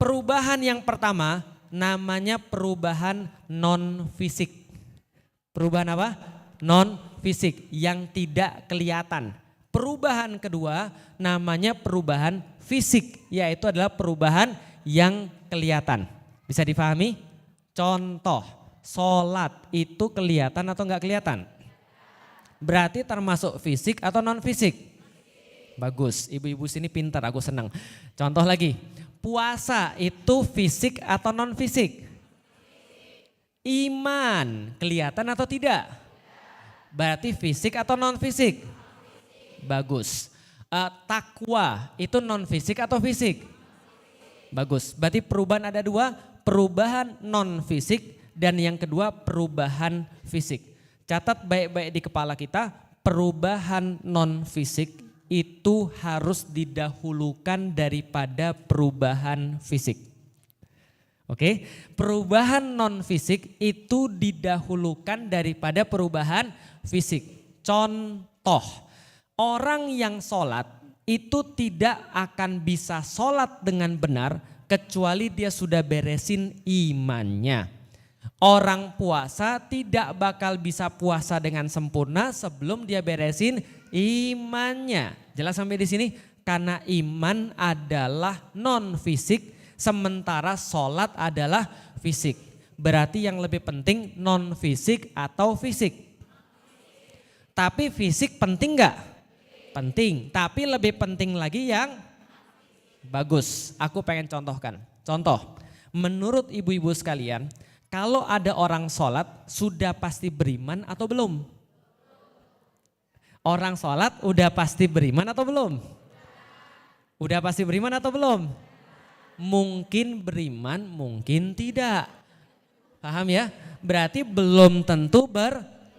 Perubahan yang pertama namanya perubahan non fisik. Perubahan apa? Non fisik yang tidak kelihatan. Perubahan kedua namanya perubahan fisik, yaitu adalah perubahan yang kelihatan. Bisa difahami? Contoh, sholat itu kelihatan atau enggak kelihatan? Berarti termasuk fisik atau non fisik? Bagus, ibu-ibu sini pintar, aku senang. Contoh lagi, puasa itu fisik atau non fisik? Iman kelihatan atau tidak? Berarti fisik atau non fisik? Bagus. Takwa itu non fisik atau fisik? Bagus. Berarti perubahan ada dua, perubahan non fisik dan yang kedua perubahan fisik. Catat baik-baik di kepala kita, perubahan non fisik itu harus didahulukan daripada perubahan fisik. Oke, perubahan non fisik itu didahulukan daripada perubahan fisik. Contoh, orang yang sholat itu tidak akan bisa sholat dengan benar kecuali dia sudah beresin imannya. Orang puasa tidak bakal bisa puasa dengan sempurna sebelum dia beresin imannya. Jelas sampai di sini? Karena iman adalah non fisik, sementara sholat adalah fisik. Berarti yang lebih penting non fisik atau fisik? Tapi fisik penting enggak? Penting, tapi lebih penting lagi yang bagus. Aku pengen contohkan. Contoh, menurut ibu-ibu sekalian, kalau ada orang sholat sudah pasti beriman atau belum? Orang sholat udah pasti beriman atau belum? Udah pasti beriman atau belum? Mungkin beriman, mungkin tidak. Paham ya? Berarti belum tentu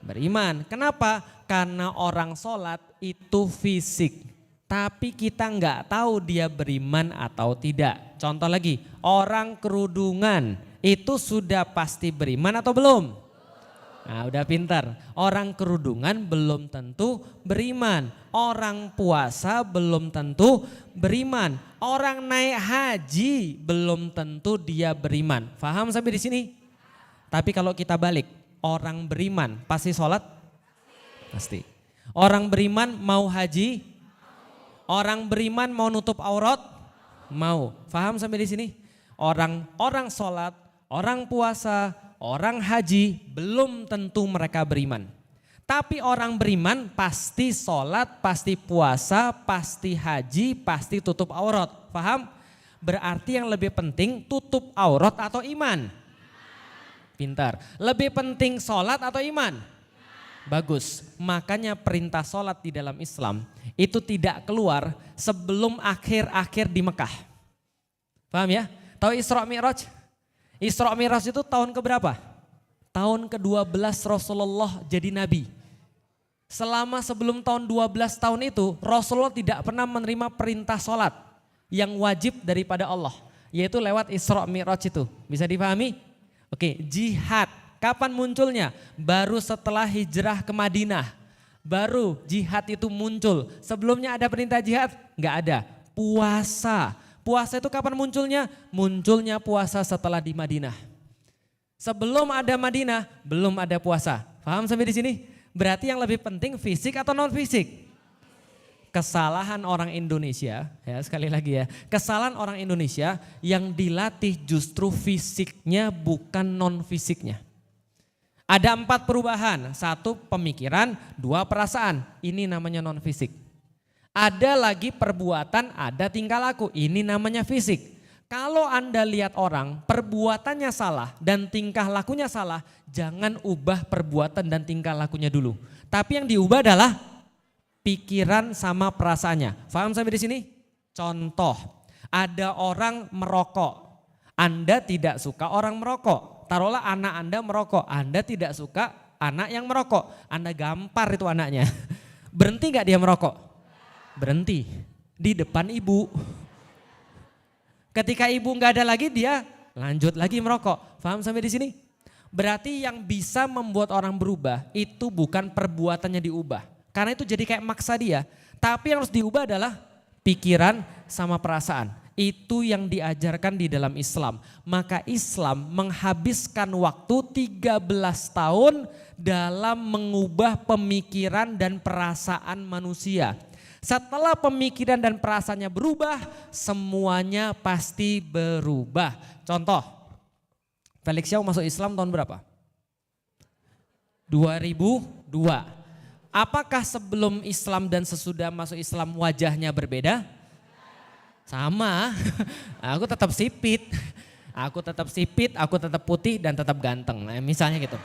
beriman. Kenapa? Karena orang sholat itu fisik. Tapi kita nggak tahu dia beriman atau tidak. Contoh lagi, orang kerudungan itu sudah pasti beriman atau belum? Nah udah pintar. Orang kerudungan belum tentu beriman. Orang puasa belum tentu beriman. Orang naik haji belum tentu dia beriman. Paham sampai di sini? Tapi kalau kita balik, orang beriman pasti sholat? Pasti. Orang beriman mau haji? Orang beriman mau nutup aurat? Mau. Paham sampai di sini? Orang sholat, orang puasa, orang haji belum tentu mereka beriman. Tapi orang beriman pasti sholat, pasti puasa, pasti haji, pasti tutup aurat. Paham? Berarti yang lebih penting tutup aurat atau iman? Pintar. Lebih penting sholat atau iman? Bagus. Makanya perintah sholat di dalam Islam itu tidak keluar sebelum akhir-akhir di Mekah. Paham ya? Tahu Isra Mi'raj? Isra Mi'raj itu tahun keberapa? Tahun ke-12 Rasulullah jadi nabi. Selama sebelum tahun 12 tahun itu Rasulullah tidak pernah menerima perintah sholat yang wajib daripada Allah. Yaitu lewat Isra Mi'raj itu. Bisa dipahami? Oke, jihad. Kapan munculnya? Baru setelah hijrah ke Madinah. Baru jihad itu muncul. Sebelumnya ada perintah jihad? Enggak ada. Puasa. Puasa itu kapan munculnya? Munculnya puasa setelah di Madinah. Sebelum ada Madinah, belum ada puasa. Paham sampai di sini? Berarti yang lebih penting fisik atau non fisik? Kesalahan orang Indonesia, ya sekali lagi ya. Kesalahan orang Indonesia yang dilatih justru fisiknya bukan non fisiknya. Ada 4 perubahan, 1 pemikiran, 2 perasaan, ini namanya non fisik. Ada lagi perbuatan, ada tingkah laku, ini namanya fisik. Kalau Anda lihat orang perbuatannya salah dan tingkah lakunya salah, jangan ubah perbuatan dan tingkah lakunya dulu. Tapi yang diubah adalah pikiran sama perasaannya. Paham sampai di sini? Contoh, ada orang merokok, Anda tidak suka orang merokok. Taruhlah anak Anda merokok, Anda tidak suka anak yang merokok. Anda gampar itu anaknya. Berhenti gak dia merokok? Berhenti. Di depan ibu. Ketika ibu gak ada lagi dia lanjut lagi merokok. Paham sampai di sini? Berarti yang bisa membuat orang berubah itu bukan perbuatannya diubah. Karena itu jadi kayak maksa dia. Tapi yang harus diubah adalah pikiran sama perasaan. Itu yang diajarkan di dalam Islam. Maka Islam menghabiskan waktu 13 tahun dalam mengubah pemikiran dan perasaan manusia. Setelah pemikiran dan perasaannya berubah, semuanya pasti berubah. Contoh, Felix Xiao masuk Islam tahun berapa? 2002. Apakah sebelum Islam dan sesudah masuk Islam wajahnya berbeda? Sama, aku tetap sipit, aku tetap putih dan tetap ganteng, nah, misalnya gitu.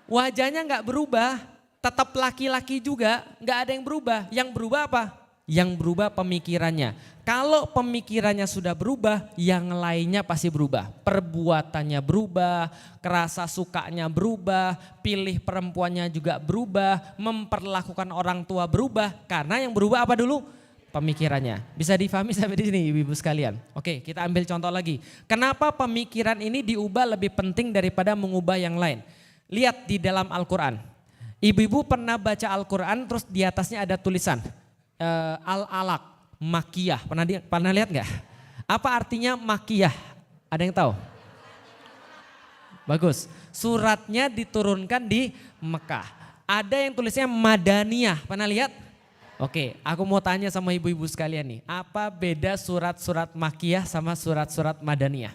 Wajahnya nggak berubah, tetap laki-laki juga, nggak ada yang berubah. Yang berubah apa? Yang berubah pemikirannya. Kalau pemikirannya sudah berubah, yang lainnya pasti berubah. Perbuatannya berubah, kerasa sukanya berubah, pilih perempuannya juga berubah, memperlakukan orang tua berubah. Karena yang berubah apa dulu? Pemikirannya. Bisa difahami sampai di sini ibu-ibu sekalian. Oke, kita ambil contoh lagi. Kenapa pemikiran ini diubah lebih penting daripada mengubah yang lain? Lihat di dalam Al-Quran. Ibu-ibu pernah baca Al-Quran terus di atasnya ada tulisan Al-Alaq, Makiyah. Pernah lihat nggak? Apa artinya Makiyah? Ada yang tahu? Bagus. Suratnya diturunkan di Mekah. Ada yang tulisnya Madaniyah. Pernah lihat? Oke, aku mau tanya sama ibu-ibu sekalian nih, apa beda surat-surat Makkiyah sama surat-surat Madaniyah?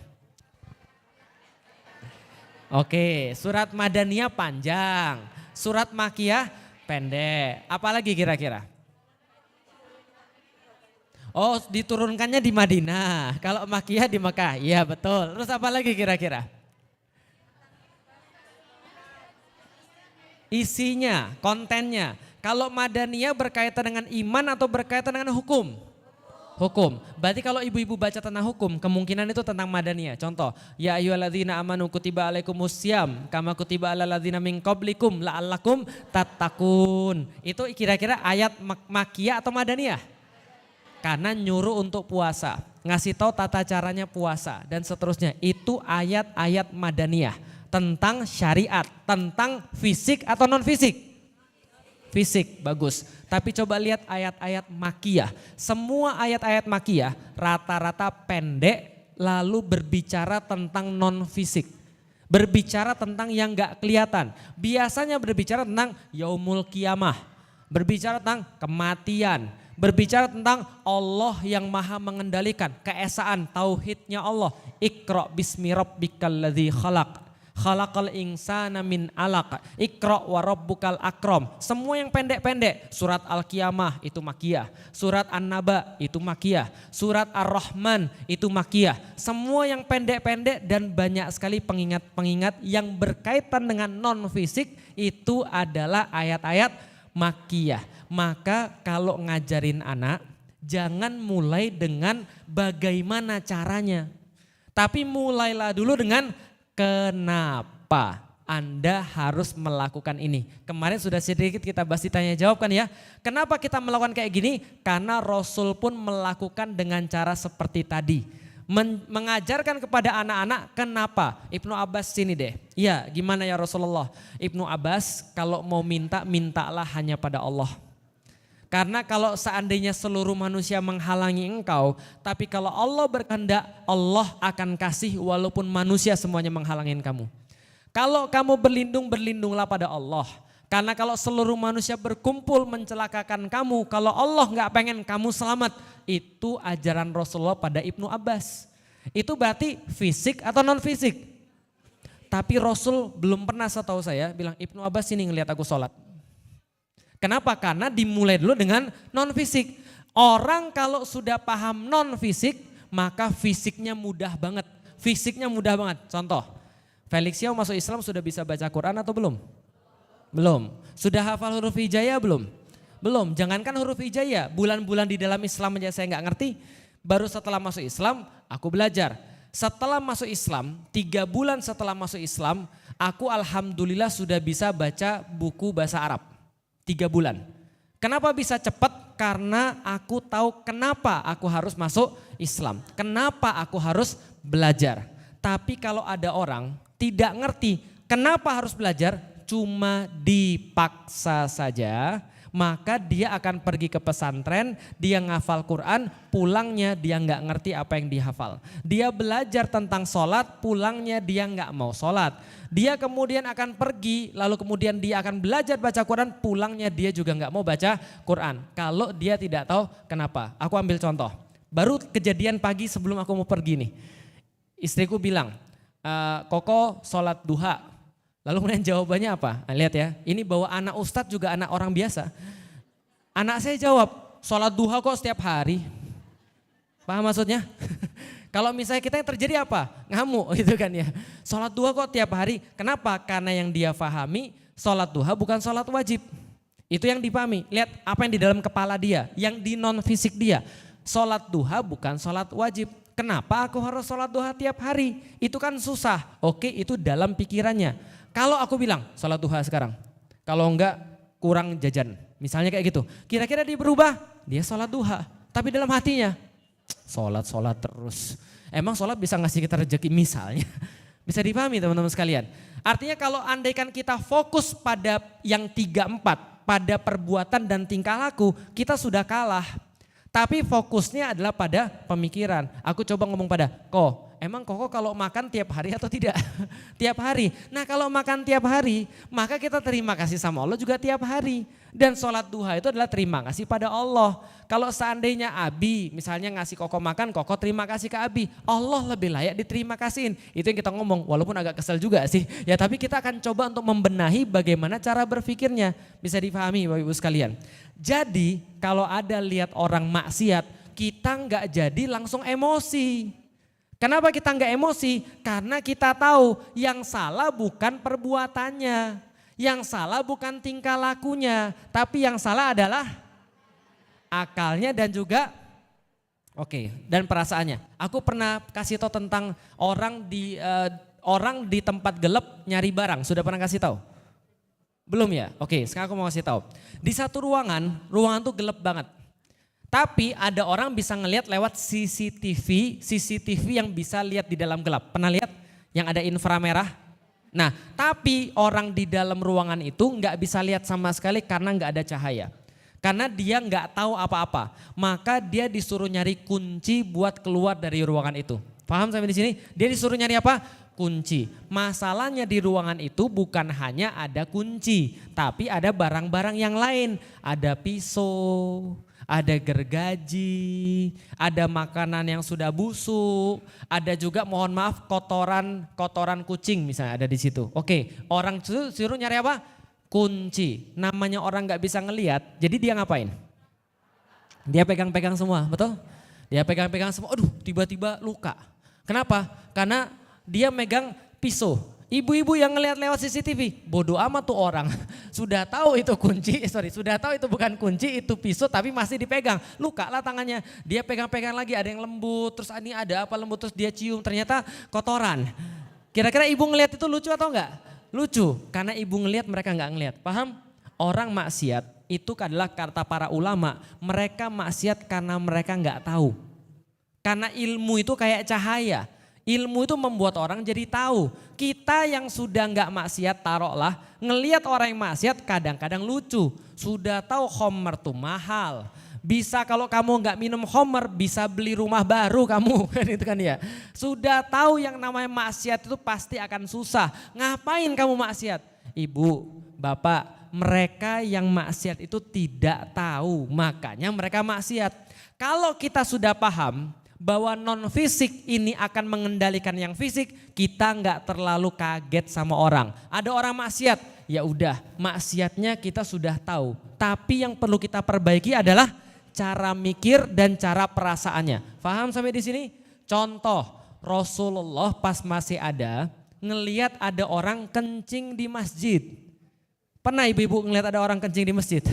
Oke, surat Madaniyah panjang, surat Makkiyah pendek. Apalagi kira-kira? Oh, diturunkannya di Madinah, kalau Makkiyah di Mekah. Iya betul. Terus apa lagi kira-kira? Isinya, kontennya. Kalau Madaniyah berkaitan dengan iman atau berkaitan dengan hukum? Hukum. Berarti kalau ibu-ibu baca tentang hukum, kemungkinan itu tentang Madaniyah. Contoh, ya ayyuhalladzina amanu kutiba alaikumussyam kama kutiba alal ladzina min qablikum la'allakum tattaqun. Itu kira-kira ayat Makkiyah atau Madaniyah? Karena nyuruh untuk puasa, ngasih tahu tata caranya puasa dan seterusnya. Itu ayat-ayat Madaniyah tentang syariat, tentang fisik atau non fisik. Fisik, bagus. Tapi coba lihat ayat-ayat Makkiyah. Semua ayat-ayat Makkiyah rata-rata pendek lalu berbicara tentang non fisik. Berbicara tentang yang gak kelihatan. Biasanya berbicara tentang yaumul qiyamah. Berbicara tentang kematian. Berbicara tentang Allah yang maha mengendalikan. Keesaan, tauhidnya Allah. Iqra bismi rabbikal ladzi khalaq. Khalaqal insana min alaq, Iqra wa rabbukal akram. Semua yang pendek-pendek. Surat Al-Qiyamah itu Makkiyah. Surat An-Naba itu Makkiyah. Surat Ar-Rahman itu Makkiyah. Semua yang pendek-pendek dan banyak sekali pengingat-pengingat yang berkaitan dengan non-fisik itu adalah ayat-ayat Makkiyah. Maka kalau ngajarin anak jangan mulai dengan bagaimana caranya. Tapi mulailah dulu dengan kenapa Anda harus melakukan ini? Kemarin sudah sedikit kita bahas ditanya jawab kan ya. Kenapa kita melakukan kayak gini? Karena Rasul pun melakukan dengan cara seperti tadi. Mengajarkan kepada anak-anak kenapa? Ibnu Abbas sini deh. Iya gimana ya Rasulullah? Ibnu Abbas kalau mau minta, mintalah hanya pada Allah. Karena kalau seandainya seluruh manusia menghalangi engkau, tapi kalau Allah berkehendak, Allah akan kasih walaupun manusia semuanya menghalangi kamu. Kalau kamu berlindung, berlindunglah pada Allah. Karena kalau seluruh manusia berkumpul mencelakakan kamu, kalau Allah nggak pengen kamu selamat, itu ajaran Rasulullah pada Ibnu Abbas. Itu berarti fisik atau non fisik? Tapi Rasul belum pernah setahu saya bilang, Ibnu Abbas sini ngelihat aku sholat. Kenapa? Karena dimulai dulu dengan non fisik. Orang kalau sudah paham non fisik, maka fisiknya mudah banget. Fisiknya mudah banget. Contoh, Felix Xiao masuk Islam sudah bisa baca Quran atau belum? Belum. Sudah hafal huruf hijaiyah belum? Belum. Jangankan huruf hijaiyah, bulan-bulan di dalam Islam aja saya nggak ngerti. Baru setelah masuk Islam, aku belajar. Setelah masuk Islam, 3 bulan setelah masuk Islam, aku alhamdulillah sudah bisa baca buku bahasa Arab. 3 bulan. Kenapa bisa cepat? Karena aku tahu kenapa aku harus masuk Islam. Kenapa aku harus belajar. Tapi kalau ada orang tidak ngerti kenapa harus belajar, cuma dipaksa saja, maka dia akan pergi ke pesantren, dia ngafal Quran, pulangnya dia nggak ngerti apa yang dihafal. Dia belajar tentang sholat, pulangnya dia nggak mau sholat. Dia kemudian akan pergi, lalu kemudian dia akan belajar baca Quran, pulangnya dia juga nggak mau baca Quran. Kalau dia tidak tahu kenapa. Aku ambil contoh, baru kejadian pagi sebelum aku mau pergi nih. Istriku bilang, Koko sholat duha. Lalu kemudian jawabannya apa? Nah, lihat ya, ini bawa anak ustadz juga anak orang biasa. Anak saya jawab, sholat duha kok setiap hari. Paham maksudnya? Kalau misalnya kita yang terjadi apa? Ngamuk gitu kan ya. Sholat duha kok tiap hari. Kenapa? Karena yang dia pahami sholat duha bukan sholat wajib. Itu yang dipahami. Lihat apa yang di dalam kepala dia, yang di non fisik dia. Sholat duha bukan sholat wajib. Kenapa aku harus sholat duha tiap hari? Itu kan susah. Oke, itu dalam pikirannya. Kalau aku bilang sholat duha sekarang, kalau enggak kurang jajan. Misalnya kayak gitu. Kira-kira dia berubah? Dia sholat duha. Tapi dalam hatinya, sholat terus. Emang sholat bisa ngasih kita rezeki misalnya. Bisa dipahami teman-teman sekalian. Artinya kalau andaikan kita fokus pada yang 3-4, pada perbuatan dan tingkah laku, kita sudah kalah. Tapi fokusnya adalah pada pemikiran. Aku coba ngomong pada, emang Koko kalau makan tiap hari atau tidak? Tiap hari. Nah kalau makan tiap hari, maka kita terima kasih sama Allah juga tiap hari. Dan sholat duha itu adalah terima kasih pada Allah. Kalau seandainya Abi misalnya ngasih Koko makan, Koko terima kasih ke Abi. Allah lebih layak diterima kasihin. Itu yang kita ngomong, walaupun agak kesel juga sih. Ya tapi kita akan coba untuk membenahi bagaimana cara berpikirnya. Bisa dipahami Bapak Ibu sekalian. Jadi kalau ada lihat orang maksiat, kita nggak jadi langsung emosi. Kenapa kita nggak emosi? Karena kita tahu yang salah bukan perbuatannya. Yang salah bukan tingkah lakunya. Tapi yang salah adalah akalnya dan juga dan perasaannya. Aku pernah kasih tahu tentang orang di tempat gelap nyari barang. Sudah pernah kasih tahu? Belum ya? Sekarang aku mau kasih tahu. Di satu ruangan tuh gelap banget. Tapi ada orang bisa ngelihat lewat CCTV yang bisa lihat di dalam gelap. Pernah lihat yang ada inframerah? Nah, tapi orang di dalam ruangan itu nggak bisa lihat sama sekali karena nggak ada cahaya. Karena dia nggak tahu apa-apa. Maka dia disuruh nyari kunci buat keluar dari ruangan itu. Paham sampai di sini? Dia disuruh nyari apa? Kunci. Masalahnya di ruangan itu bukan hanya ada kunci, tapi ada barang-barang yang lain. Ada pisau, ada gergaji, ada makanan yang sudah busuk, ada juga mohon maaf kotoran kucing misalnya ada di situ. Orang suruh nyari apa? Kunci. Namanya orang nggak bisa ngelihat, jadi dia ngapain? Dia pegang-pegang semua, betul? Dia pegang-pegang semua, aduh tiba-tiba luka. Kenapa? Karena dia megang pisau. Ibu-ibu yang ngelihat lewat CCTV, bodoh amat tuh orang. Sudah tahu itu sudah tahu itu bukan kunci, itu pisau tapi masih dipegang. Luka lah tangannya. Dia pegang-pegang lagi, ada yang lembut, terus ini ada apa lembut, terus dia cium, ternyata kotoran. Kira-kira ibu ngelihat itu lucu atau enggak? Lucu, karena ibu ngelihat mereka enggak ngelihat. Paham? Orang maksiat itu adalah kata para ulama, mereka maksiat karena mereka enggak tahu. Karena ilmu itu kayak cahaya. Ilmu itu membuat orang jadi tahu. Kita yang sudah nggak maksiat taruhlah, ngelihat orang yang maksiat kadang-kadang lucu. Sudah tahu khamr tuh mahal. Bisa kalau kamu nggak minum khamr bisa beli rumah baru kamu. Itu kan ya. Sudah tahu yang namanya maksiat itu pasti akan susah. Ngapain kamu maksiat? Ibu, bapak, mereka yang maksiat itu tidak tahu. Makanya mereka maksiat. Kalau kita sudah paham bahwa non fisik ini akan mengendalikan yang fisik, kita nggak terlalu kaget sama orang. Ada orang maksiat, ya udah maksiatnya kita sudah tahu. Tapi yang perlu kita perbaiki adalah cara mikir dan cara perasaannya. Paham sampai di sini? Contoh, Rasulullah pas masih ada ngelihat ada orang kencing di masjid. Pernah ibu-ibu ngelihat ada orang kencing di masjid?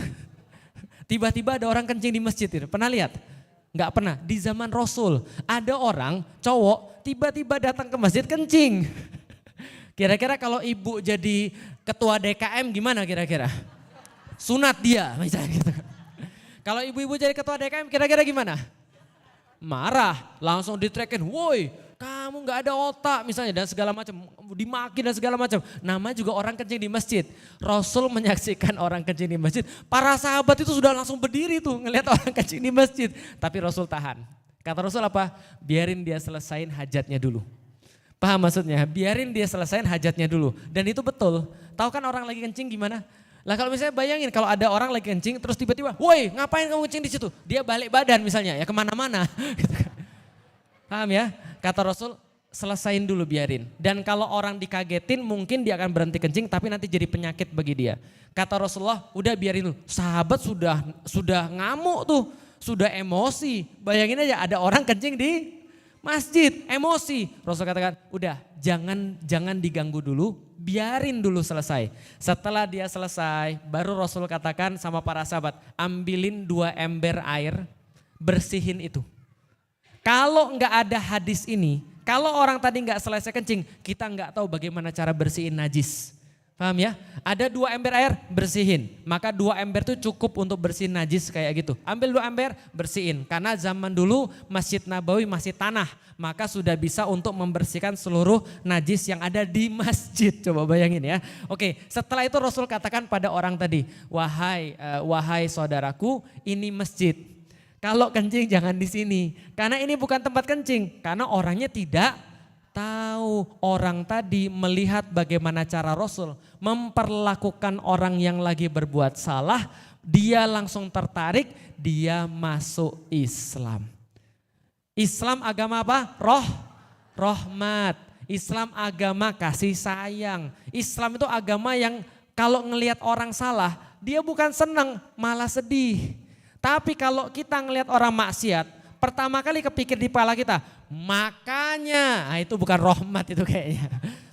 Tiba-tiba ada orang kencing di masjid, pernah lihat? Enggak pernah. Di zaman Rasul ada orang cowok tiba-tiba datang ke masjid kencing. Kira-kira kalau ibu jadi ketua DKM gimana kira-kira? Sunat dia misalnya gitu. Kalau ibu-ibu jadi ketua DKM kira-kira gimana? Marah, langsung ditrekin, woi kamu nggak ada otak misalnya dan segala macam, dimaki dan segala macam. Nama juga orang kencing di masjid. Rasul menyaksikan orang kencing di masjid. Para sahabat itu sudah langsung berdiri tuh ngelihat orang kencing di masjid. Tapi Rasul tahan. Kata Rasul apa? Biarin dia selesain hajatnya dulu. Paham maksudnya? Biarin dia selesain hajatnya dulu. Dan itu betul. Tahu kan orang lagi kencing gimana? Lah kalau misalnya bayangin kalau ada orang lagi kencing terus tiba-tiba, woi ngapain kamu kencing di situ? Dia balik badan misalnya ya kemana-mana. Gitu kan. Paham ya? Kata Rasul selesain dulu biarin. Dan kalau orang dikagetin mungkin dia akan berhenti kencing tapi nanti jadi penyakit bagi dia. Kata Rasulullah udah biarin dulu. Sahabat sudah ngamuk tuh, sudah emosi. Bayangin aja ada orang kencing di masjid, emosi. Rasul katakan udah jangan diganggu dulu. Biarin dulu selesai. Setelah dia selesai, baru Rasul katakan sama para sahabat, ambilin 2 ember air, bersihin itu. Kalau nggak ada hadis ini, kalau orang tadi nggak selesai kencing, kita nggak tahu bagaimana cara bersihin najis. Paham ya? Ada 2 ember air, bersihin. Maka 2 ember itu cukup untuk bersihin najis kayak gitu. Ambil 2 ember, bersihin. Karena zaman dulu Masjid Nabawi masih tanah. Maka sudah bisa untuk membersihkan seluruh najis yang ada di masjid. Coba bayangin ya. Oke, setelah itu Rasul katakan pada orang tadi, wahai saudaraku, ini masjid. Kalau kencing jangan di sini. Karena ini bukan tempat kencing. Karena orangnya tidak tahu. Orang tadi melihat bagaimana cara Rasul memperlakukan orang yang lagi berbuat salah. Dia langsung tertarik, dia masuk Islam. Islam agama apa? Rahmat. Islam agama kasih sayang. Islam itu agama yang kalau ngelihat orang salah, dia bukan senang, malah sedih. Tapi kalau kita ngelihat orang maksiat, pertama kali kepikir di kepala kita, makanya, nah itu bukan rahmat itu kayaknya.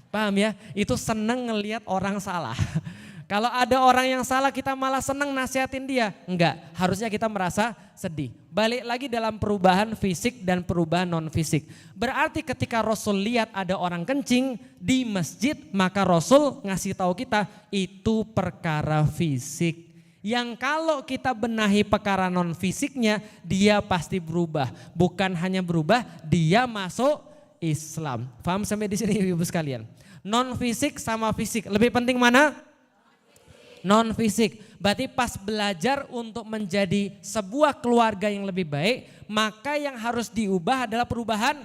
Paham ya? Itu senang ngelihat orang salah. Kalau ada orang yang salah kita malah senang nasihatin dia. Enggak, harusnya kita merasa sedih. Balik lagi dalam perubahan fisik dan perubahan non fisik. Berarti ketika Rasul lihat ada orang kencing di masjid, maka Rasul ngasih tahu kita itu perkara fisik. Yang kalau kita benahi perkara non fisiknya, dia pasti berubah. Bukan hanya berubah, dia masuk Islam. Paham sampai di sini ibu sekalian? Non fisik sama fisik, lebih penting mana? Non fisik. Berarti pas belajar untuk menjadi sebuah keluarga yang lebih baik, maka yang harus diubah adalah perubahan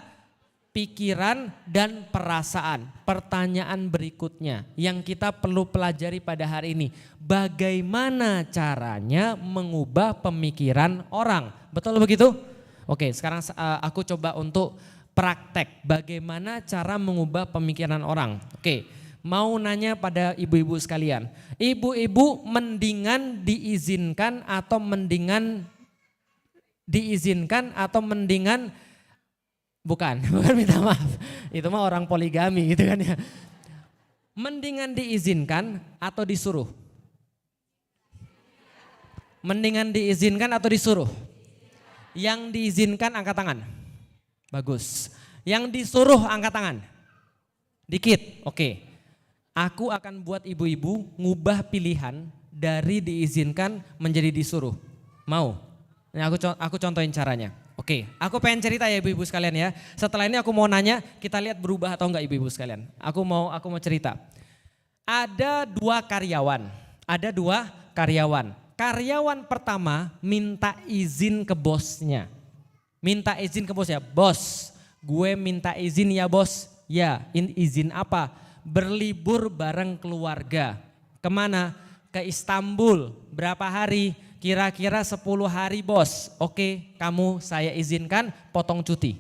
pikiran dan perasaan. Pertanyaan berikutnya yang kita perlu pelajari pada hari ini, bagaimana caranya mengubah pemikiran orang? Betul begitu? Oke, sekarang aku coba untuk praktek bagaimana cara mengubah pemikiran orang. Oke. Mau nanya pada ibu-ibu sekalian, ibu-ibu mendingan diizinkan atau mendingan bukan minta maaf, itu mah orang poligami gitu kan ya. Mendingan diizinkan atau disuruh? Mendingan diizinkan atau disuruh? Yang diizinkan angkat tangan. Bagus. Yang disuruh angkat tangan. Dikit, oke. Aku akan buat ibu-ibu ngubah pilihan dari diizinkan menjadi disuruh. Mau? Nah, aku contohin caranya. Oke, aku pengen cerita ya ibu-ibu sekalian ya. Setelah ini aku mau nanya, kita lihat berubah atau enggak ibu-ibu sekalian. Aku mau cerita. Ada dua karyawan. Karyawan pertama minta izin ke bosnya. Bos, gue minta izin ya bos. Ya, izin apa? Berlibur bareng keluarga. Kemana? Ke Istanbul. Berapa hari? Kira-kira 10 hari bos. Oke, saya izinkan potong cuti.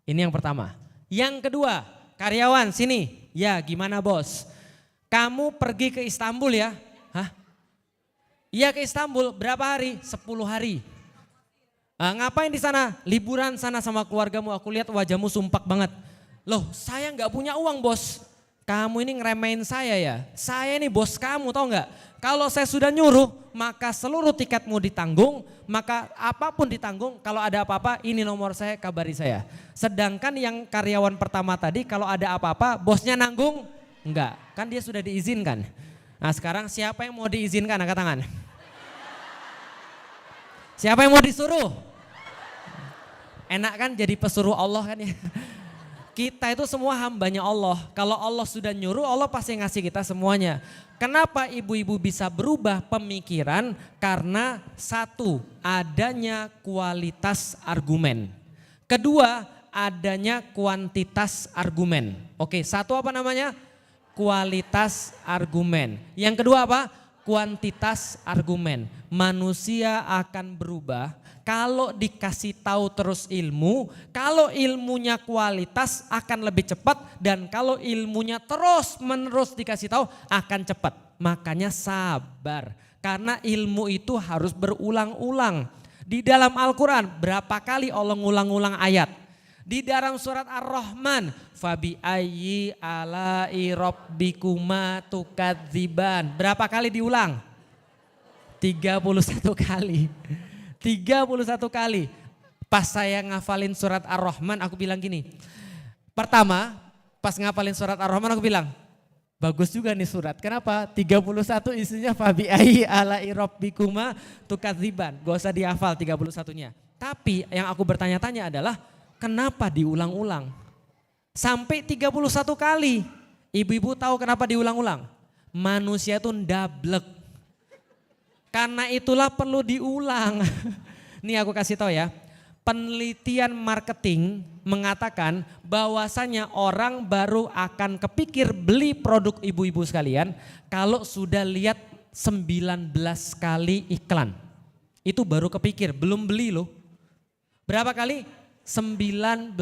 Ini yang pertama. Yang kedua, karyawan sini. Ya gimana bos? Kamu pergi ke Istanbul ya? Hah? Iya ke Istanbul. Berapa hari? 10 hari. Ngapain di sana? Liburan sana sama keluargamu. Aku lihat wajahmu sumpak banget. Loh, saya nggak punya uang bos. Kamu ini ngeremehin saya ya. Saya ini bos kamu, tahu nggak? Kalau saya sudah nyuruh, maka seluruh tiketmu ditanggung, maka apapun ditanggung. Kalau ada apa-apa, ini nomor saya, kabari saya. Sedangkan yang karyawan pertama tadi, kalau ada apa-apa, bosnya nanggung? Enggak, kan dia sudah diizinkan. Nah sekarang siapa yang mau diizinkan? Angkat tangan. Siapa yang mau disuruh? Enak kan jadi pesuruh Allah kan ya. Kita itu semua hambanya Allah. Kalau Allah sudah nyuruh, Allah pasti ngasih kita semuanya. Kenapa ibu-ibu bisa berubah pemikiran? Karena satu, adanya kualitas argumen. Kedua, adanya kuantitas argumen. Oke, satu apa namanya? Kualitas argumen. Yang kedua apa? Kuantitas argumen. Manusia akan berubah kalau dikasih tahu terus ilmu, kalau ilmunya kualitas akan lebih cepat, dan kalau ilmunya terus menerus dikasih tahu akan cepat. Makanya sabar, karena ilmu itu harus berulang-ulang. Di dalam Al-Quran berapa kali Allah ngulang-ulang ayat? Di dalam surat Ar-Rahman, fabi ayyi alai rabbikuma tukadziban. Berapa kali diulang? 31 kali. 31 kali. Pas saya ngafalin surat Ar-Rahman aku bilang gini. Pertama pas ngafalin surat Ar-Rahman aku bilang, bagus juga nih surat. Kenapa? 31 isinya fabi ayyi alai rabbikuma tukadziban. Gak usah dihafal 31-nya. Tapi yang aku bertanya-tanya adalah kenapa diulang-ulang? Sampai 31 kali. Ibu-ibu tahu kenapa diulang-ulang? Manusia itu ndablek. Karena itulah perlu diulang. Nih aku kasih tahu ya. Penelitian marketing mengatakan bahwasanya orang baru akan kepikir beli produk ibu-ibu sekalian kalau sudah lihat 19 kali iklan. Itu baru kepikir, belum beli loh. Berapa kali? 19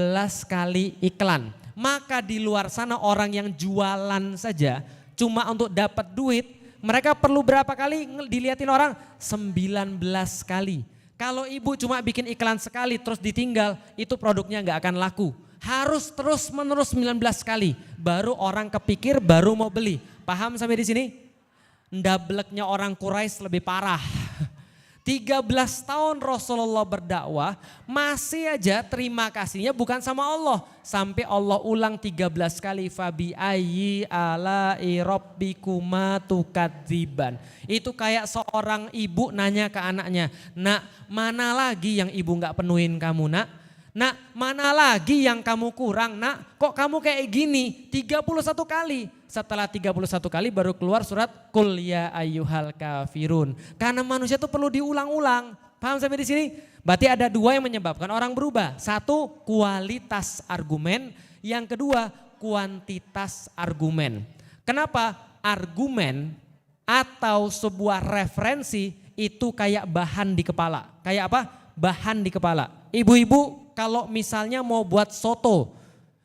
kali iklan. Maka di luar sana orang yang jualan saja cuma untuk dapat duit, mereka perlu berapa kali dilihatin orang? 19 kali. Kalau ibu cuma bikin iklan sekali terus ditinggal, itu produknya nggak akan laku. Harus terus menerus 19 kali, baru orang kepikir, baru mau beli. Paham sampai di sini? Ndableknya orang Quraisy lebih parah. 13 tahun Rasulullah berdakwah, masih aja terima kasihnya bukan sama Allah. Sampai Allah ulang 13 kali, fabi ayyi alai rabbikuma tukadziban. Itu kayak seorang ibu nanya ke anaknya, nak mana lagi yang ibu gak penuhin kamu nak? Nak mana lagi yang kamu kurang nak? Kok kamu kayak gini? 31 kali. Setelah 31 kali baru keluar surat Qul ya ayyuhal kafirun. Karena manusia itu perlu diulang-ulang. Paham sampai di sini? Berarti ada dua yang menyebabkan orang berubah. Satu, kualitas argumen. Yang kedua, kuantitas argumen. Kenapa? Argumen atau sebuah referensi itu kayak bahan di kepala. Kayak apa? Bahan di kepala. Ibu-ibu kalau misalnya mau buat soto,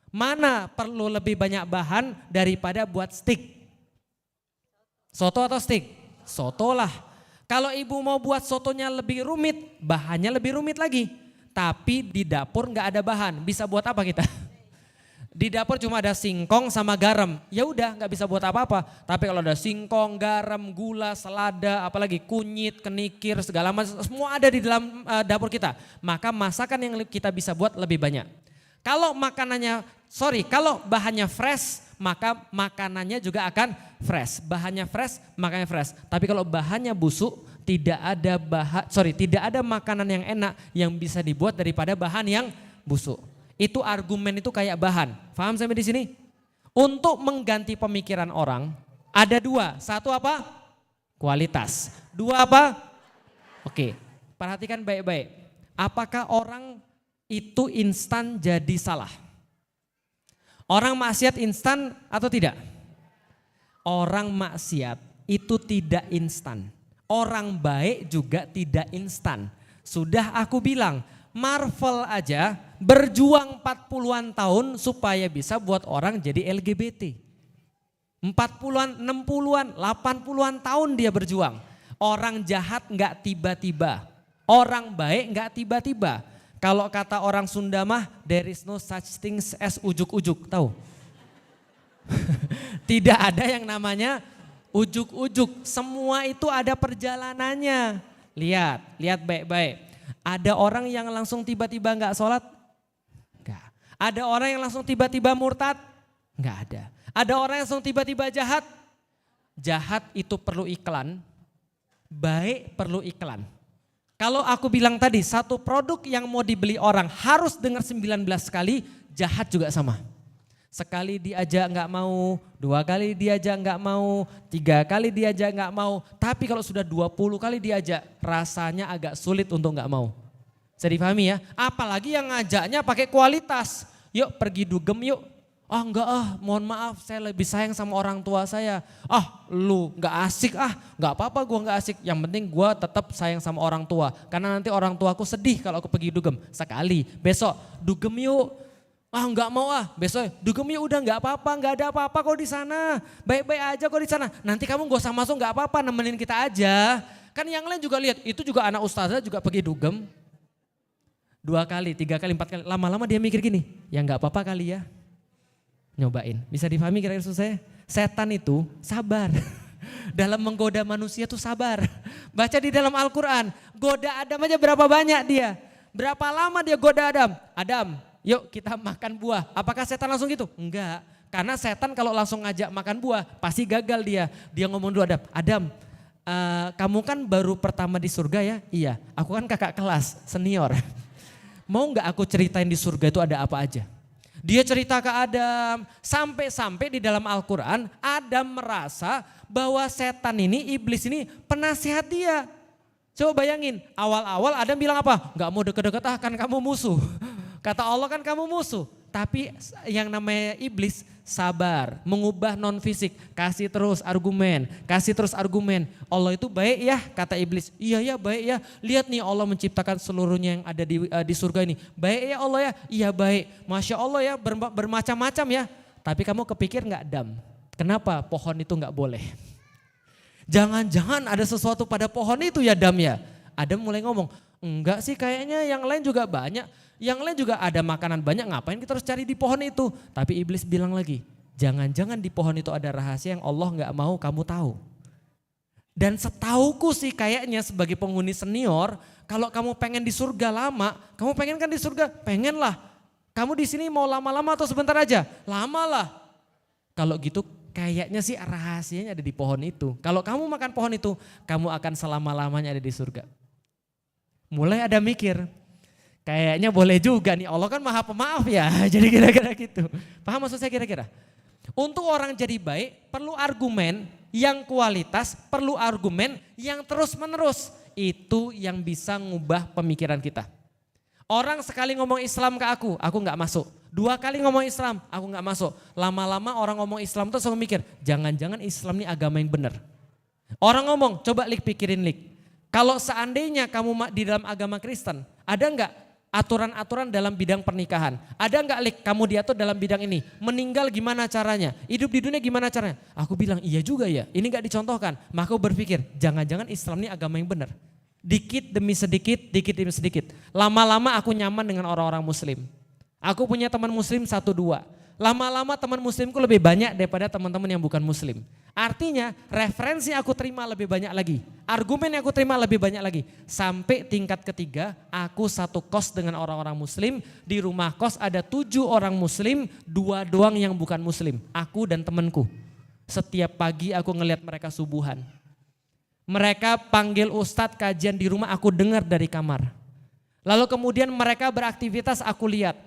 mana perlu lebih banyak bahan daripada buat steak? Soto atau steak? Soto lah. Kalau ibu mau buat sotonya lebih rumit, bahannya lebih rumit lagi. Tapi di dapur nggak ada bahan, bisa buat apa kita? Di dapur cuma ada singkong sama garam, ya udah nggak bisa buat apa-apa. Tapi kalau ada singkong, garam, gula, selada, apalagi kunyit, kenikir, segala macam, semua ada di dalam dapur kita. Maka masakan yang kita bisa buat lebih banyak. Kalau kalau bahannya fresh, maka makanannya juga akan fresh. Bahannya fresh, makanannya fresh. Tapi kalau bahannya busuk, tidak ada makanan yang enak yang bisa dibuat daripada bahan yang busuk. Itu argumen itu kayak bahan. Paham sampai di sini? Untuk mengganti pemikiran orang ada dua. Satu apa? Kualitas. Dua apa? Oke, perhatikan baik-baik. Apakah orang itu instan jadi salah? Orang maksiat instan atau tidak? Orang maksiat itu tidak instan. Orang baik juga tidak instan. Sudah aku bilang, Marvel aja berjuang 40-an tahun supaya bisa buat orang jadi LGBT. 40-an, 60-an, 80-an tahun dia berjuang. Orang jahat nggak tiba-tiba, orang baik nggak tiba-tiba. Kalau kata orang Sunda mah, there is no such things as ujuk-ujuk, tahu? Tidak ada yang namanya ujuk-ujuk, semua itu ada perjalanannya. Lihat baik-baik. Ada orang yang langsung tiba-tiba nggak sholat? Enggak. Ada orang yang langsung tiba-tiba murtad? Enggak ada. Ada orang yang langsung tiba-tiba jahat? Jahat itu perlu iklan, baik perlu iklan. Kalau aku bilang tadi satu produk yang mau dibeli orang harus dengar 19 kali, jahat juga sama. Sekali diajak nggak mau, 2 kali diajak nggak mau, 3 kali diajak nggak mau. Tapi kalau sudah 20 kali diajak, rasanya agak sulit untuk nggak mau. Bisa dipahami ya? Apalagi yang ngajaknya pakai kualitas. Yuk pergi dugem yuk. Ah enggak mohon maaf saya lebih sayang sama orang tua saya. Ah lu nggak asik nggak apa-apa gue nggak asik. Yang penting gue tetap sayang sama orang tua. Karena nanti orang tuaku sedih kalau aku pergi dugem. Sekali, besok dugem yuk. Ah nggak mau besok dugem yuk udah nggak apa-apa, nggak ada apa-apa kok di sana. Baik-baik aja kok di sana. Nanti kamu gak usah masuk nggak apa-apa, nemenin kita aja. Kan yang lain juga lihat, itu juga anak ustazah juga pergi dugem. 2 kali, 3 kali, 4 kali. Lama-lama dia mikir gini, ya nggak apa-apa kali ya. Nyobain, bisa dipahami kira-kira maksud saya? Setan itu sabar. Dalam menggoda manusia tuh sabar. Baca di dalam Al-Quran, goda Adam aja berapa banyak dia. Berapa lama dia goda Adam. Adam, yuk kita makan buah. Apakah setan langsung gitu? Enggak. Karena setan kalau langsung ngajak makan buah, pasti gagal dia. Dia ngomong dulu Adam, kamu kan baru pertama di surga ya? Iya, aku kan kakak kelas, senior. Mau nggak aku ceritain di surga itu ada apa aja? Dia cerita ke Adam, sampai-sampai di dalam Al-Quran Adam merasa bahwa setan ini, iblis ini penasihat dia. Coba bayangin, awal-awal Adam bilang apa? Nggak mau deket-deket kan kamu musuh. Kata Allah kan kamu musuh. Tapi yang namanya iblis sabar, mengubah non fisik, kasih terus argumen. Allah itu baik ya, kata iblis. Iya ya baik ya, lihat nih Allah menciptakan seluruhnya yang ada di surga ini. Baik ya Allah ya, iya baik. Masya Allah ya bermacam-macam ya. Tapi kamu kepikir gak Adam? Kenapa pohon itu gak boleh? Jangan-jangan ada sesuatu pada pohon itu ya Adam ya. Adam mulai ngomong, enggak sih kayaknya yang lain juga banyak. Yang lain juga ada makanan banyak, ngapain kita harus cari di pohon itu? Tapi iblis bilang lagi, jangan-jangan di pohon itu ada rahasia yang Allah gak mau kamu tahu. Dan setauku sih kayaknya sebagai penghuni senior, kalau kamu pengen di surga lama, kamu pengen kan di surga? Pengen lah. Kamu di sini mau lama-lama atau sebentar aja? Lama lah. Kalau gitu kayaknya sih rahasianya ada di pohon itu. Kalau kamu makan pohon itu, kamu akan selama-lamanya ada di surga. Mulai ada mikir, kayaknya boleh juga nih, Allah kan maha pemaaf ya, jadi kira-kira gitu. Paham maksud saya kira-kira? Untuk orang jadi baik perlu argumen yang kualitas, perlu argumen yang terus menerus. Itu yang bisa ngubah pemikiran kita. Orang sekali ngomong Islam ke aku gak masuk. 2 kali ngomong Islam, aku gak masuk. Lama-lama orang ngomong Islam tuh selalu mikir, jangan-jangan Islam ini agama yang benar. Orang ngomong, coba pikirin. Kalau seandainya kamu di dalam agama Kristen, ada enggak aturan-aturan dalam bidang pernikahan? Ada enggak kamu diatur dalam bidang ini? Meninggal gimana caranya? Hidup di dunia gimana caranya? Aku bilang iya juga ya, ini enggak dicontohkan. Maka aku berpikir, jangan-jangan Islam ini agama yang benar. Dikit demi sedikit, dikit demi sedikit. Lama-lama aku nyaman dengan orang-orang muslim. Aku punya teman muslim 1-2. Lama-lama teman muslimku lebih banyak daripada teman-teman yang bukan muslim. Artinya referensi aku terima lebih banyak lagi. Argumen yang aku terima lebih banyak lagi. Sampai tingkat ketiga aku satu kos dengan orang-orang muslim. Di rumah kos ada 7 orang muslim, 2 doang yang bukan muslim. Aku dan temanku. Setiap pagi aku ngelihat mereka subuhan. Mereka panggil ustadz kajian di rumah, aku dengar dari kamar. Lalu kemudian mereka beraktivitas, aku lihat.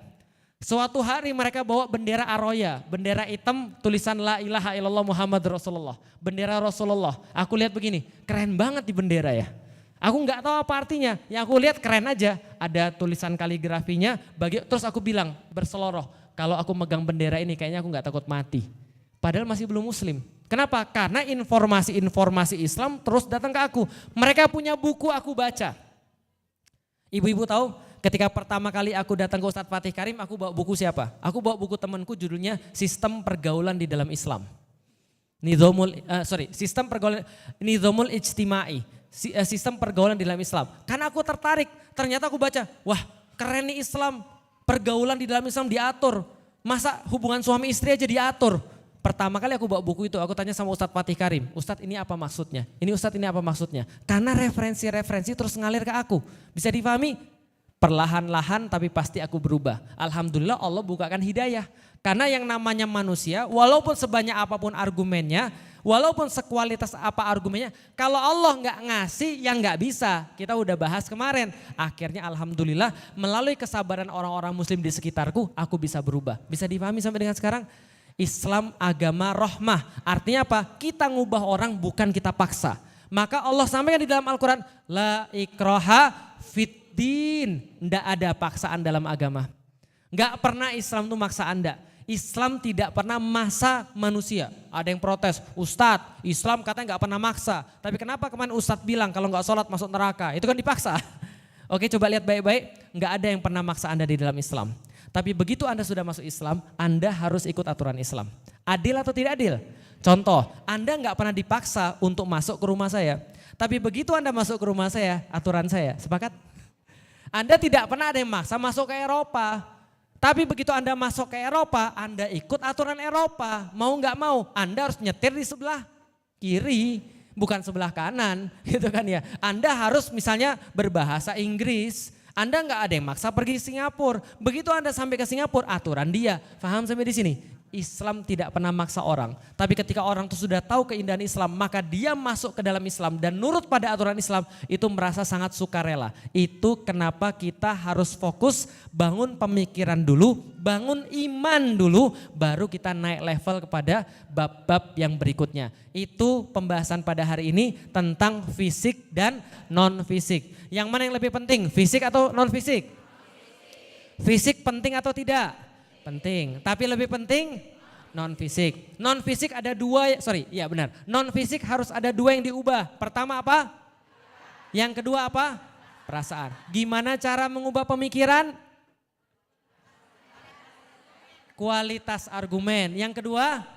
Suatu hari mereka bawa bendera Aroya, bendera hitam tulisan La ilaha illallah Muhammad Rasulullah. Bendera Rasulullah, aku lihat begini, keren banget di bendera ya. Aku nggak tahu apa artinya, yang aku lihat keren aja. Ada tulisan kaligrafinya, terus aku bilang berseloroh, kalau aku megang bendera ini kayaknya aku nggak takut mati. Padahal masih belum muslim. Kenapa? Karena informasi-informasi Islam terus datang ke aku. Mereka punya buku aku baca. Ibu-ibu tahu? Ketika pertama kali aku datang ke Ustadz Fatih Karim, aku bawa buku siapa? Aku bawa buku temanku judulnya Sistem Pergaulan di dalam Islam. Sistem Pergaulan Nizamul Ijtimai. Sistem pergaulan di dalam Islam. Karena aku tertarik, ternyata aku baca, wah keren nih Islam. Pergaulan di dalam Islam diatur. Masa hubungan suami istri aja diatur? Pertama kali aku bawa buku itu, aku tanya sama Ustadz Fatih Karim, Ustadz ini apa maksudnya? Ustadz ini apa maksudnya? Karena referensi-referensi terus ngalir ke aku. Bisa dipahami? Perlahan-lahan tapi pasti aku berubah. Alhamdulillah Allah bukakan hidayah. Karena yang namanya manusia walaupun sebanyak apapun argumennya, Walaupun sekualitas apa argumennya, kalau Allah nggak ngasih yang nggak bisa. Kita udah bahas kemarin. Akhirnya alhamdulillah melalui kesabaran orang-orang muslim di sekitarku, aku bisa berubah. Bisa dipahami sampai dengan sekarang? Islam agama rahmah. Artinya apa? Kita ngubah orang bukan kita paksa. Maka Allah sampaikan di dalam Al-Quran, la ikraha fiddin. Nggak ada paksaan dalam agama. Nggak pernah Islam itu maksa Anda. Islam tidak pernah maksa manusia. Ada yang protes, Ustadz Islam katanya nggak pernah maksa. Tapi kenapa kemarin Ustadz bilang kalau nggak sholat masuk neraka? Itu kan dipaksa. Oke, coba lihat baik-baik, nggak ada yang pernah maksa Anda di dalam Islam. Tapi begitu Anda sudah masuk Islam, Anda harus ikut aturan Islam. Adil atau tidak adil? Contoh, Anda nggak pernah dipaksa untuk masuk ke rumah saya. Tapi begitu Anda masuk ke rumah saya, aturan saya, sepakat? Anda tidak pernah ada yang maksa masuk ke Eropa. Tapi begitu Anda masuk ke Eropa, Anda ikut aturan Eropa. Mau nggak mau, Anda harus nyetir di sebelah kiri, bukan sebelah kanan, gitu kan ya. Anda harus misalnya berbahasa Inggris. Anda nggak ada yang maksa pergi ke Singapura. Begitu Anda sampai ke Singapura, aturan dia. Paham sampai di sini? Islam tidak pernah maksa orang. Tapi ketika orang itu sudah tahu keindahan Islam, maka dia masuk ke dalam Islam dan nurut pada aturan Islam, itu merasa sangat sukarela. Itu kenapa kita harus fokus bangun pemikiran dulu, bangun iman dulu, baru kita naik level kepada bab-bab yang berikutnya. Itu pembahasan pada hari ini tentang fisik dan non-fisik. Yang mana yang lebih penting, fisik atau non-fisik? Fisik penting atau tidak? Penting, tapi lebih penting non-fisik. Non-fisik ada dua, benar. Non-fisik harus ada dua yang diubah. Pertama apa? Yang kedua apa? Perasaan. Gimana cara mengubah pemikiran? Kualitas argumen. Yang kedua?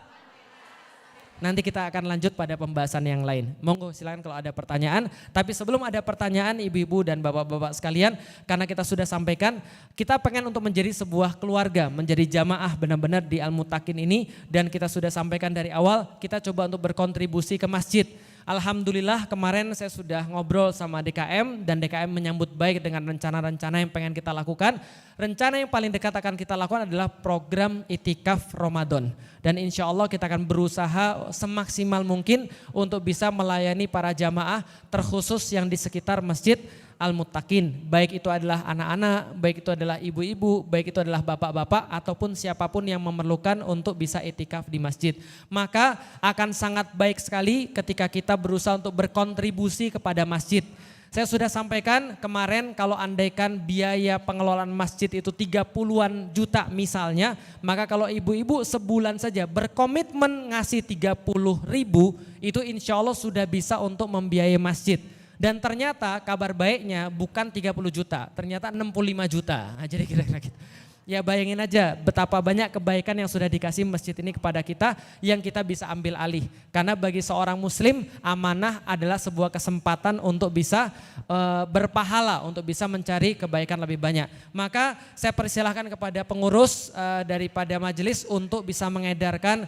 Nanti kita akan lanjut pada pembahasan yang lain. Monggo silakan kalau ada pertanyaan. Tapi sebelum ada pertanyaan ibu-ibu dan bapak-bapak sekalian, karena kita sudah sampaikan, kita pengen untuk menjadi sebuah keluarga, menjadi jamaah benar-benar di Al-Muttaqin ini. Dan kita sudah sampaikan dari awal, kita coba untuk berkontribusi ke masjid. Alhamdulillah kemarin saya sudah ngobrol sama DKM dan DKM menyambut baik dengan rencana-rencana yang pengen kita lakukan. Rencana yang paling dekat akan kita lakukan adalah program Itikaf Ramadan. Dan insya Allah kita akan berusaha semaksimal mungkin untuk bisa melayani para jamaah terkhusus yang di sekitar Masjid Al-Muttaqin. Baik itu adalah anak-anak, baik itu adalah ibu-ibu, baik itu adalah bapak-bapak ataupun siapapun yang memerlukan untuk bisa itikaf di masjid. Maka akan sangat baik sekali ketika kita berusaha untuk berkontribusi kepada masjid. Saya sudah sampaikan kemarin kalau andaikan biaya pengelolaan masjid itu 30-an juta misalnya, maka kalau ibu-ibu sebulan saja berkomitmen ngasih 30.000 itu insya Allah sudah bisa untuk membiayai masjid. Dan ternyata kabar baiknya bukan 30 juta, ternyata 65 juta. Nah, jadi kira-kira gitu. Ya bayangin aja betapa banyak kebaikan yang sudah dikasih masjid ini kepada kita yang kita bisa ambil alih. Karena bagi seorang muslim amanah adalah sebuah kesempatan untuk bisa berpahala, untuk bisa mencari kebaikan lebih banyak. Maka saya persilahkan kepada pengurus daripada majelis untuk bisa mengedarkan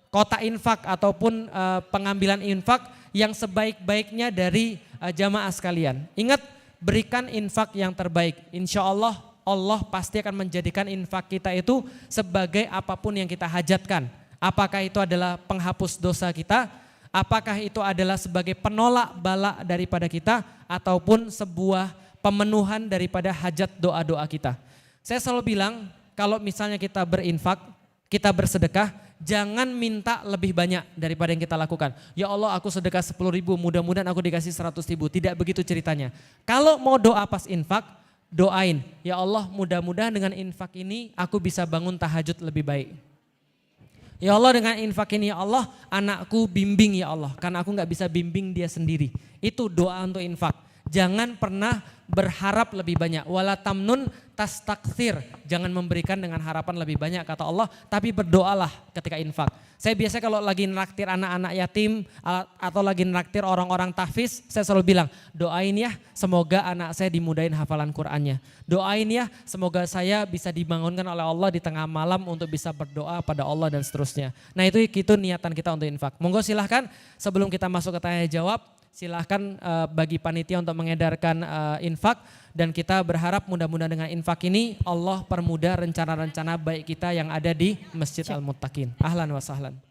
kotak infak ataupun pengambilan infak yang sebaik-baiknya dari jamaah sekalian. Ingat, berikan infak yang terbaik. Insya Allah, Allah pasti akan menjadikan infak kita itu sebagai apapun yang kita hajatkan. Apakah itu adalah penghapus dosa kita, apakah itu adalah sebagai penolak bala daripada kita, ataupun sebuah pemenuhan daripada hajat doa-doa kita. Saya selalu bilang, kalau misalnya kita berinfak, kita bersedekah, jangan minta lebih banyak daripada yang kita lakukan. Ya Allah aku sedekah 10.000, mudah-mudahan aku dikasih 100.000. Tidak begitu ceritanya. Kalau mau doa pas infak, doain. Ya Allah mudah-mudahan dengan infak ini aku bisa bangun tahajud lebih baik. Ya Allah dengan infak ini ya Allah anakku bimbing ya Allah. Karena aku gak bisa bimbing dia sendiri. Itu doa untuk infak. Jangan pernah berharap lebih banyak. Wala tamnun tastakthir. Jangan memberikan dengan harapan lebih banyak kata Allah. Tapi berdoalah ketika infak. Saya biasa kalau lagi naktir anak-anak yatim atau lagi naktir orang-orang tahfiz. Saya selalu bilang doain ya semoga anak saya dimudahin hafalan Qur'annya. Doain ya semoga saya bisa dibangunkan oleh Allah di tengah malam untuk bisa berdoa pada Allah dan seterusnya. Nah itu niatan kita untuk infak. Monggo silahkan sebelum kita masuk ke tanya jawab. Silahkan bagi panitia untuk mengedarkan infak dan kita berharap mudah-mudahan dengan infak ini Allah permudah rencana-rencana baik kita yang ada di Masjid Al-Muttaqin. Ahlan wa sahlan.